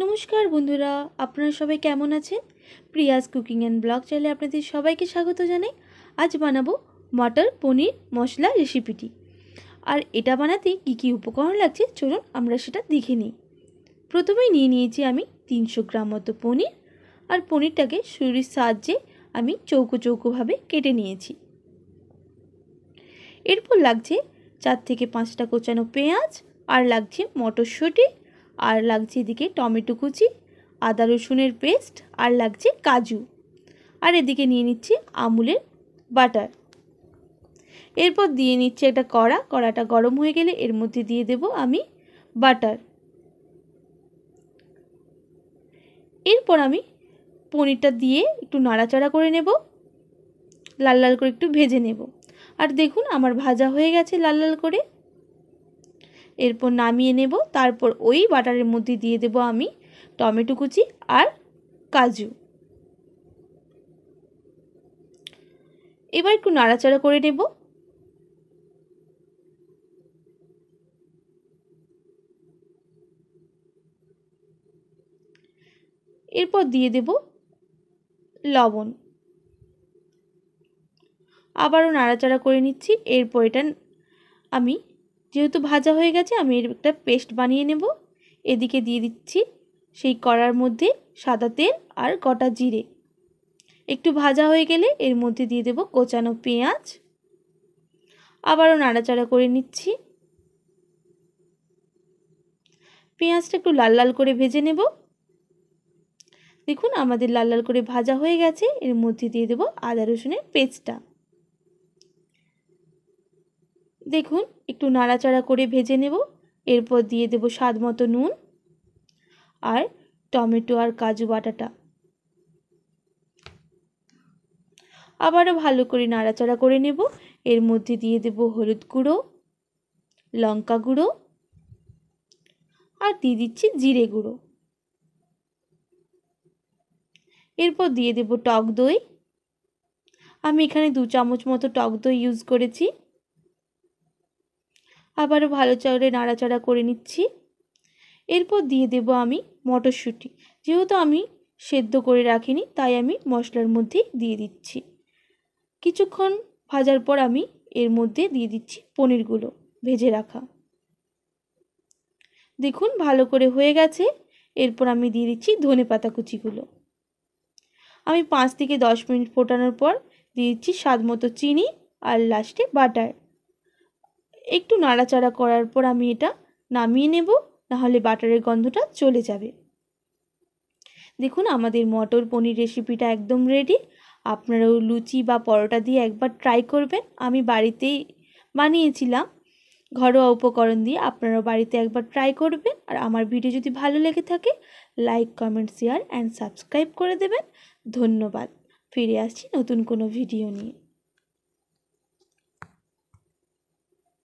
নমস্কার বন্ধুরা, আপনারা সবাই কেমন আছেন? প্রিয়াস কুকিং অ্যান্ড ব্লগ চ্যানেলে আপনাদের সবাইকে স্বাগত জানাই। আজ বানাবো মটর পনির মশলা রেসিপিটি। আর এটা বানাতে কী কী উপকরণ লাগছে চলুন আমরা সেটা দেখে নিই। প্রথমেই নিয়ে নিয়েছি আমি 300 গ্রাম মতো পনির। আর পনিরটাকে ছুরির সাহায্যে আমি চৌকো চৌকোভাবে কেটে নিয়েছি। এরপর লাগছে 4 থেকে 5টা কোচানো পেঁয়াজ, আর লাগছে মটরশুঁটি, আর লাগছে এদিকে টমেটো কুচি, আদা রসুনের পেস্ট, আর লাগছে কাজু, আর এদিকে নিয়ে নিচ্ছি আমুলের বাটার। এরপর দিয়ে নিচ্ছি একটা কড়াটা গরম হয়ে গেলে এর মধ্যে দিয়ে দেব আমি বাটার। এরপর আমি পনিরটা দিয়ে একটু নাড়াচাড়া করে নেব, লাল লাল করে একটু ভেজে নেব। আর দেখুন আমার ভাজা হয়ে গেছে লাল লাল করে। এরপর নামিয়ে নেব। তারপর ওই বাটারের মধ্যে দিয়ে দেব আমি টমেটো কুচি আর কাজু। এবার একটু নাড়াচাড়া করে নেব। এরপর দিয়ে দেব লবণ, আবারও নাড়াচাড়া করে নিচ্ছি। এরপর এটা আমি যেহেতু ভাজা হয়ে গেছে আমি এর একটা পেস্ট বানিয়ে নেব। এদিকে দিয়ে দিচ্ছি সেই কড়ার মধ্যে সাদা তেল আর গোটা জিরে। একটু ভাজা হয়ে গেলে এর মধ্যে দিয়ে দেব কোচানো পেঁয়াজ, আবারও নাড়াচাড়া করে নিচ্ছি। পেঁয়াজটা একটু লাল লাল করে ভেজে নেব। দেখুন আমাদের লাল লাল করে ভাজা হয়ে গেছে। এর মধ্যে দিয়ে দেব আদা রসুনের পেস্টটা। দেখুন একটু নাড়াচাড়া করে ভেজে নেব। এরপর দিয়ে দেব স্বাদ মতো নুন আর টমেটো আর কাজু বাটাটা। আবারও ভালো করে নাড়াচাড়া করে নেব। এর মধ্যে দিয়ে দেব হলুদ গুঁড়ো, লঙ্কা গুঁড়ো, আর দিয়ে দিচ্ছি জিরে গুঁড়ো। এরপর দিয়ে দেব টক দই। আমি এখানে 2 চামচ মতো টক দই ইউজ করেছি। আবারও ভালো করে নাড়াচাড়া করে নিচ্ছি। এরপর দিয়ে দেব আমি মটরশুঁটি। যেহেতু আমি সেদ্ধ করে রাখিনি তাই আমি মশলার মধ্যে দিয়ে দিচ্ছি। কিছুক্ষণ ভাজার পর আমি এর মধ্যে দিয়ে দিচ্ছি পনিরগুলো ভেজে রাখা। দেখুন ভালো করে হয়ে গেছে। এরপর আমি দিয়ে দিচ্ছি ধনেপাতা কুচিগুলো। আমি 5 থেকে 10 মিনিট ফোটানোর পর দিয়ে দিচ্ছি স্বাদ মতো চিনি আর লাস্টে বাটার। একটু নাড়াচাড়া করার পর আমি এটা নামিয়ে নেব, নাহলে বাটারের গন্ধটা চলে যাবে। দেখুন আমাদের মটর পনির রেসিপিটা একদম রেডি। আপনারাও লুচি বা পরোটা দিয়ে একবার ট্রাই করবেন। আমি বাড়িতেই বানিয়েছিলাম ঘরোয়া উপকরণ দিয়ে। আপনারাও বাড়িতে একবার ট্রাই করবেন। আর আমার ভিডিও যদি ভালো লেগে থাকে like, comment, share and subscribe করে দেবেন। ধন্যবাদ। ফিরে আসছি নতুন কোনো ভিডিও নিয়ে।